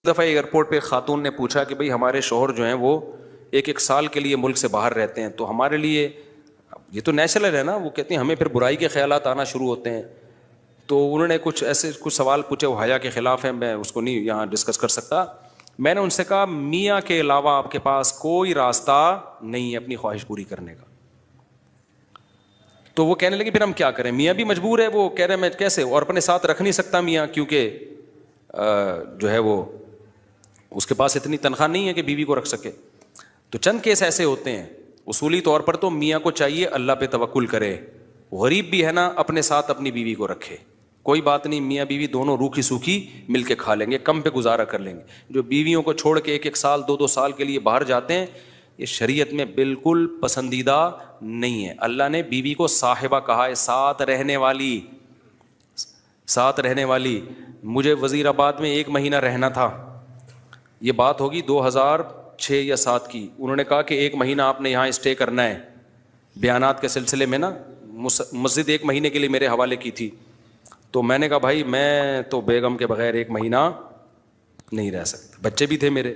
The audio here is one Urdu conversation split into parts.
دفعہ ایئرپورٹ پہ خاتون نے پوچھا کہ بھئی ہمارے شوہر جو ہیں وہ ایک سال کے لیے ملک سے باہر رہتے ہیں، تو ہمارے لیے یہ تو نیچرل ہے نا، وہ کہتے ہیں ہمیں پھر برائی کے خیالات آنا شروع ہوتے ہیں. تو انہوں نے کچھ سوال پوچھے، وہ حیا کے خلاف ہیں، میں اس کو نہیں یہاں ڈسکس کر سکتا. میں نے ان سے کہا میاں کے علاوہ آپ کے پاس کوئی راستہ نہیں ہے اپنی خواہش پوری کرنے کا. تو وہ کہنے لگے پھر ہم کیا کریں، میاں بھی مجبور ہے. وہ کہہ رہے میں کیسے، اور اپنے ساتھ رکھ نہیں سکتا میاں، کیونکہ جو ہے وہ اس کے پاس اتنی تنخواہ نہیں ہے کہ بیوی کو رکھ سکے. تو چند کیس ایسے ہوتے ہیں. اصولی طور پر تو میاں کو چاہیے اللہ پہ توکل کرے، غریب بھی ہے نا اپنے ساتھ اپنی بیوی کو رکھے. کوئی بات نہیں، میاں بیوی دونوں روکھی سوکھی مل کے کھا لیں گے، کم پہ گزارا کر لیں گے. جو بیویوں کو چھوڑ کے ایک سال دو سال کے لیے باہر جاتے ہیں، یہ شریعت میں بالکل پسندیدہ نہیں ہے. اللہ نے بیوی کو صاحبہ کہا ہے، ساتھ رہنے والی. مجھے وزیر آباد میں 1 مہینہ رہنا تھا، یہ بات ہوگی 2006 یا 2007 کی. انہوں نے کہا کہ 1 مہینہ آپ نے یہاں اسٹے کرنا ہے. بیانات کے سلسلے میں نا مسجد 1 مہینے کے لیے میرے حوالے کی تھی. تو میں نے کہا بھائی میں تو بیگم کے بغیر 1 مہینہ نہیں رہ سکتا، بچے بھی تھے میرے.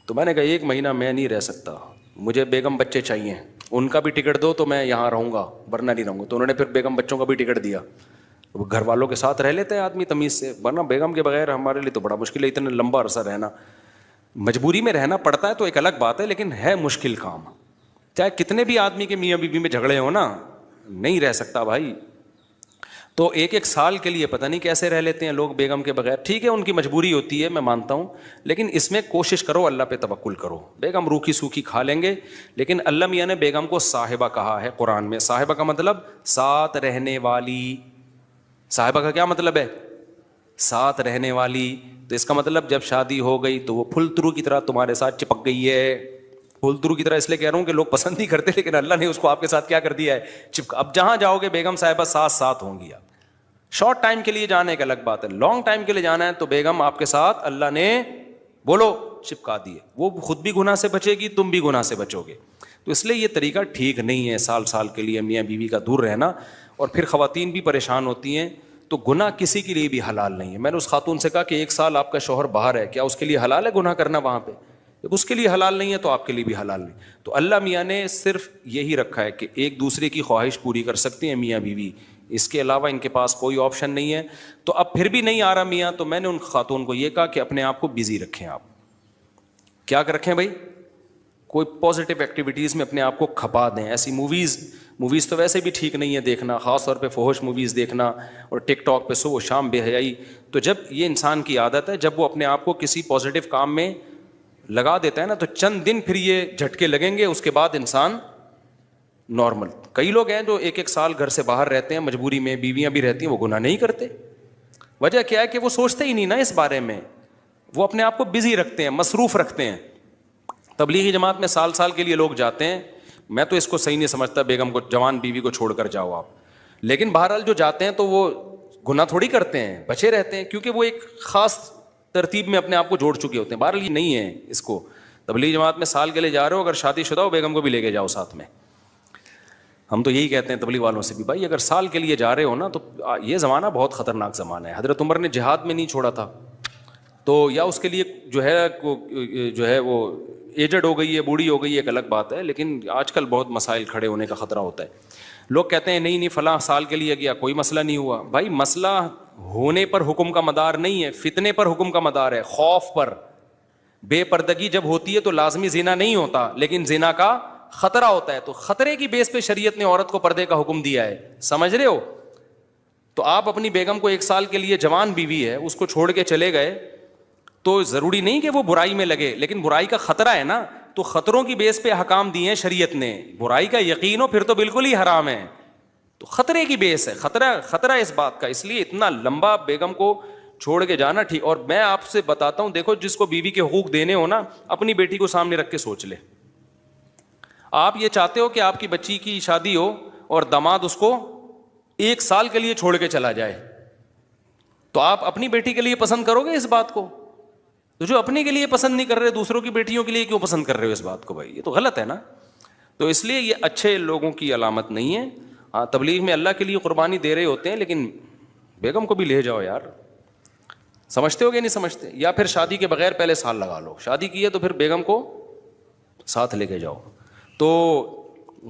تو میں نے کہا 1 مہینہ میں نہیں رہ سکتا، مجھے بیگم بچے چاہیے، ان کا بھی ٹکٹ دو تو میں یہاں رہوں گا ورنہ نہیں رہوں گا. تو انہوں نے پھر بیگم بچوں کا بھی ٹکٹ دیا. گھر والوں کے ساتھ رہ لیتے ہیں آدمی تمیز سے، ورنہ بیگم کے بغیر ہمارے لیے تو بڑا مشکل ہے اتنا لمبا عرصہ رہنا. مجبوری میں رہنا پڑتا ہے تو ایک الگ بات ہے، لیکن ہے مشکل کام. چاہے کتنے بھی آدمی کے میاں بیوی میں جھگڑے ہو نا، نہیں رہ سکتا بھائی. تو 1 سال کے لیے پتہ نہیں کیسے رہ لیتے ہیں لوگ بیگم کے بغیر. ٹھیک ہے ان کی مجبوری ہوتی ہے، میں مانتا ہوں، لیکن اس میں کوشش کرو اللہ پہ توکل کرو. بیگم روکھی سوکھی کھا لیں گے، لیکن اللہ میاں نے بیگم کو صاحبہ کہا ہے قرآن میں. صاحبہ کا مطلب ساتھ رہنے والی. صاحبہ کا کیا مطلب ہے؟ ساتھ رہنے والی. تو اس کا مطلب جب شادی ہو گئی تو وہ پھل ترو کی طرح تمہارے ساتھ چپک گئی ہے. پھول ترو کی طرح اس لیے کہہ رہا ہوں کہ لوگ پسند نہیں کرتے، لیکن اللہ نے اس کو آپ کے ساتھ کیا کر دیا ہے، چپکا. اب جہاں جاؤ گے بیگم صاحبہ ساتھ ہوں گی. آپ شارٹ ٹائم کے لیے جانے ایک الگ بات ہے، لانگ ٹائم کے لیے جانا ہے تو بیگم آپ کے ساتھ اللہ نے بولو چپکا دیے. وہ خود بھی گناہ سے بچے گی، تم بھی گناہ سے بچو گے. تو اس لیے یہ طریقہ ٹھیک نہیں ہے سال کے لیے میاں بیوی کا دور رہنا. اور پھر خواتین بھی پریشان ہوتی ہیں. تو گناہ کسی کے لیے بھی حلال نہیں ہے. میں نے اس خاتون سے کہا کہ 1 سال آپ کا شوہر باہر ہے، کیا اس کے لیے حلال ہے گناہ کرنا وہاں پہ؟ جب اس کے لیے حلال نہیں ہے تو آپ کے لیے بھی حلال نہیں. تو اللہ میاں نے صرف یہی رکھا ہے کہ ایک دوسرے کی خواہش پوری کر سکتے ہیں میاں بیوی، اس کے علاوہ ان کے پاس کوئی آپشن نہیں ہے. تو اب پھر بھی نہیں آ رہا میاں، تو میں نے ان خاتون کو یہ کہا کہ اپنے آپ کو بزی رکھیں. آپ کیا رکھیں بھائی؟ کوئی پازیٹیو ایکٹیویٹیز میں اپنے آپ کو کھپا دیں. ایسی موویز تو ویسے بھی ٹھیک نہیں ہے دیکھنا، خاص طور پہ فحش موویز دیکھنا اور ٹک ٹاک پہ صبح و شام بے حیائی. تو جب یہ انسان کی عادت ہے، جب وہ اپنے آپ کو کسی پازیٹیو کام میں لگا دیتا ہے نا، تو چند دن پھر یہ جھٹکے لگیں گے، اس کے بعد انسان نارمل. کئی لوگ ہیں جو 1 سال گھر سے باہر رہتے ہیں مجبوری میں، بیویاں بھی رہتی ہیں، وہ گناہ نہیں کرتے. وجہ کیا ہے کہ وہ سوچتے ہی نہیں نا اس بارے میں، وہ اپنے آپ کو بزی رکھتے ہیں، مصروف رکھتے ہیں. تبلیغی جماعت میں سال کے لیے لوگ جاتے ہیں، میں تو اس کو صحیح نہیں سمجھتا بیگم کو، جوان بیوی کو چھوڑ کر جاؤ آپ. لیکن بہرحال جو جاتے ہیں تو وہ گناہ تھوڑی کرتے ہیں، بچے رہتے ہیں، کیونکہ وہ ایک خاص ترتیب میں اپنے آپ کو جوڑ چکے ہوتے ہیں. بہرحال یہ نہیں ہے اس کو. تبلیغی جماعت میں سال کے لیے جا رہے ہو، اگر شادی شدہ ہو بیگم کو بھی لے کے جاؤ ساتھ میں. ہم تو یہی کہتے ہیں تبلیغ والوں سے بھی، بھائی اگر سال کے لیے جا رہے ہو نا، تو یہ زمانہ بہت خطرناک زمانہ ہے. حضرت عمر نے جہاد میں نہیں چھوڑا تھا، تو یا اس کے لیے جو ہے وہ ایجڈ ہو گئی ہے، بوڑھی ہو گئی ہے، ایک الگ بات ہے. لیکن آج کل بہت مسائل کھڑے ہونے کا خطرہ ہوتا ہے. لوگ کہتے ہیں نہیں فلاں سال کے لیے گیا کوئی مسئلہ نہیں ہوا. بھائی مسئلہ ہونے پر حکم کا مدار نہیں ہے، فتنے پر حکم کا مدار ہے، خوف پر. بے پردگی جب ہوتی ہے تو لازمی زنا نہیں ہوتا، لیکن زنا کا خطرہ ہوتا ہے. تو خطرے کی بیس پہ شریعت نے عورت کو پردے کا حکم دیا ہے. سمجھ رہے ہو؟ تو آپ اپنی بیگم کو 1 سال کے لیے، جوان بیوی ہے، اس کو چھوڑ کے چلے گئے تو ضروری نہیں کہ وہ برائی میں لگے، لیکن برائی کا خطرہ ہے نا. تو خطروں کی بیس پہ حکام دیے ہیں شریعت نے. برائی کا یقین ہو پھر تو بالکل ہی حرام ہے. تو خطرے کی بیس ہے، خطرہ اس بات کا. اس لیے اتنا لمبا بیگم کو چھوڑ کے جانا ٹھیک. اور میں آپ سے بتاتا ہوں، دیکھو جس کو بیوی کے حقوق دینے ہو نا، اپنی بیٹی کو سامنے رکھ کے سوچ لے. آپ یہ چاہتے ہو کہ آپ کی بچی کی شادی ہو اور داماد اس کو 1 سال کے لیے چھوڑ کے چلا جائے، تو آپ اپنی بیٹی کے لیے پسند کرو گے اس بات کو؟ تو جو اپنے کے لیے پسند نہیں کر رہے، دوسروں کی بیٹیوں کے لیے کیوں پسند کر رہے ہو اس بات کو؟ بھائی یہ تو غلط ہے نا. تو اس لیے یہ اچھے لوگوں کی علامت نہیں ہے. ہاں تبلیغ میں اللہ کے لیے قربانی دے رہے ہوتے ہیں، لیکن بیگم کو بھی لے جاؤ یار. سمجھتے ہو کہ نہیں سمجھتے؟ یا پھر شادی کے بغیر پہلے سال لگا لو, شادی کی ہے تو پھر بیگم کو ساتھ لے کے جاؤ. تو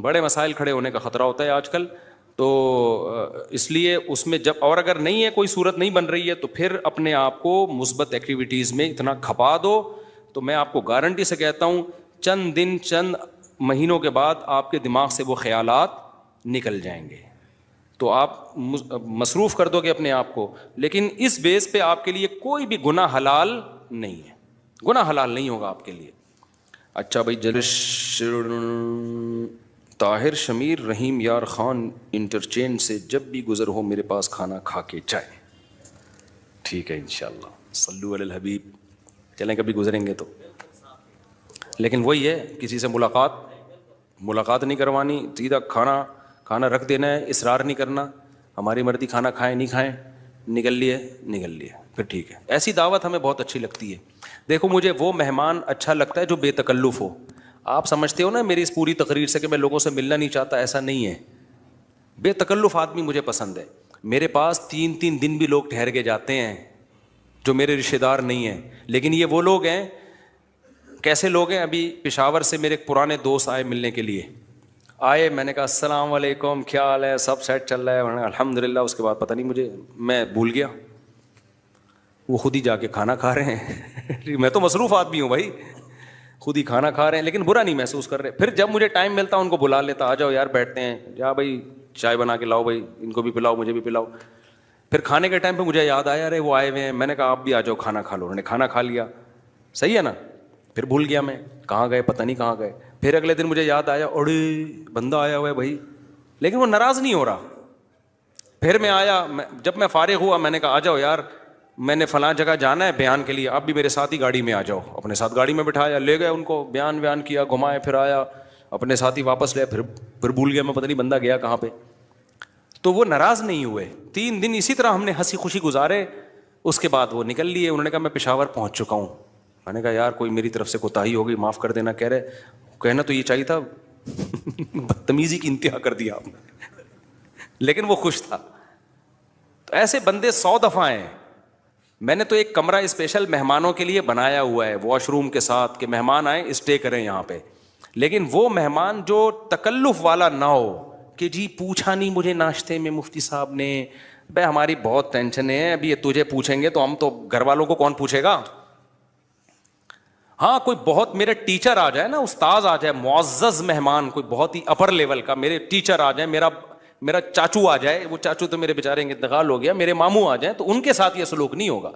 بڑے مسائل کھڑے ہونے کا خطرہ ہوتا ہے آج کل. تو اس لیے اس میں جب, اور اگر نہیں ہے کوئی صورت نہیں بن رہی ہے, تو پھر اپنے آپ کو مثبت ایکٹیویٹیز میں اتنا کھپا دو. تو میں آپ کو گارنٹی سے کہتا ہوں چند دن چند مہینوں کے بعد آپ کے دماغ سے وہ خیالات نکل جائیں گے. تو آپ مصروف کر دو گے اپنے آپ کو, لیکن اس بیس پہ آپ کے لیے کوئی بھی گناہ حلال نہیں ہے, گناہ حلال نہیں ہوگا آپ کے لیے. اچھا بھائی, طاہر شمیر رحیم یار خان انٹرچینج سے جب بھی گزر ہو میرے پاس کھانا کھا کے جائیں. ٹھیک ہے انشاءاللہ, صلو علی الحبیب. چلیں کبھی گزریں گے تو. لیکن وہی ہے, کسی سے ملاقات نہیں کروانی, سیدھا کھانا رکھ دینا ہے, اصرار نہیں کرنا, ہماری مرضی, کھانا کھائیں نہیں کھائیں, نکل لیے پھر ٹھیک ہے. ایسی دعوت ہمیں بہت اچھی لگتی ہے. دیکھو مجھے وہ مہمان اچھا لگتا ہے جو بے تکلف ہو. آپ سمجھتے ہو نا میری اس پوری تقریر سے کہ میں لوگوں سے ملنا نہیں چاہتا, ایسا نہیں ہے. بے تکلف آدمی مجھے پسند ہے. میرے پاس 3 دن بھی لوگ ٹھہر کے جاتے ہیں جو میرے رشتے دار نہیں ہیں, لیکن یہ وہ لوگ ہیں. کیسے لوگ ہیں؟ ابھی پشاور سے میرے پرانے دوست آئے ملنے کے لیے, آئے, میں نے کہا السلام علیکم, کیا حال ہے, سب سیٹ چل رہا ہے, الحمدللہ. اس کے بعد پتہ نہیں میں بھول گیا, وہ خود ہی جا کے کھانا کھا رہے ہیں. میں تو مصروف آدمی ہوں بھائی, خود ہی کھانا کھا رہے ہیں, لیکن برا نہیں محسوس کر رہے. پھر جب مجھے ٹائم ملتا ان کو بلا لیتا, آ جاؤ یار بیٹھتے ہیں, جا بھائی چائے بنا کے لاؤ, بھائی ان کو بھی پلاؤ مجھے بھی پلاؤ. پھر کھانے کے ٹائم پہ مجھے یاد آیا, ارے وہ آئے ہوئے ہیں. میں نے کہا آپ بھی آ جاؤ کھانا کھا لو. انہوں نے کھانا کھا لیا, صحیح ہے نا. پھر بھول گیا میں کہاں گئے, پتہ نہیں کہاں گئے. پھر اگلے دن مجھے یاد آیا, اڑے بندہ آیا ہوا ہے بھائی, لیکن وہ ناراض نہیں ہو رہا. پھر میں آیا, جب میں فارغ ہوا, میں نے کہا آ جاؤ یار, میں نے فلاں جگہ جانا ہے بیان کے لیے, آپ بھی میرے ساتھ ہی گاڑی میں آ جاؤ. اپنے ساتھ گاڑی میں بٹھایا, لے گئے ان کو, بیان کیا, گھمائے, پھر آیا اپنے ساتھ ہی واپس لے. پھر بھول گیا میں, پتہ نہیں بندہ گیا کہاں پہ. تو وہ ناراض نہیں ہوئے. 3 دن اسی طرح ہم نے ہنسی خوشی گزارے. اس کے بعد وہ نکل لیے. انہوں نے کہا میں پشاور پہنچ چکا ہوں. میں نے کہا یار کوئی میری طرف سے کوتاہی ہو گئی, معاف کر دینا. کہہ رہے کہنا تو یہ چاہیے تھا, بدتمیزی کی انتہا کر دیا آپ نے. لیکن وہ خوش تھا. تو ایسے بندے 100 دفعہ ہیں. میں نے تو ایک کمرہ اسپیشل مہمانوں کے لیے بنایا ہوا ہے, واش روم کے ساتھ, کہ مہمان آئیں اسٹے کریں یہاں پہ. لیکن وہ مہمان جو تکلف والا نہ ہو کہ جی پوچھا نہیں مجھے ناشتے میں مفتی صاحب نے, بھائی ہماری بہت ٹینشن ہے, ابھی تجھے پوچھیں گے تو ہم تو گھر والوں کو کون پوچھے گا. ہاں کوئی بہت میرے ٹیچر آ جائے نا, استاذ آ جائے, معزز مہمان, کوئی بہت ہی اپر لیول کا, میرے ٹیچر آ جائیں, میرا چاچو آ جائے, وہ چاچو تو میرے بیچارے انتقال ہو گیا, میرے ماموں آ جائیں, تو ان کے ساتھ یہ سلوک نہیں ہوگا.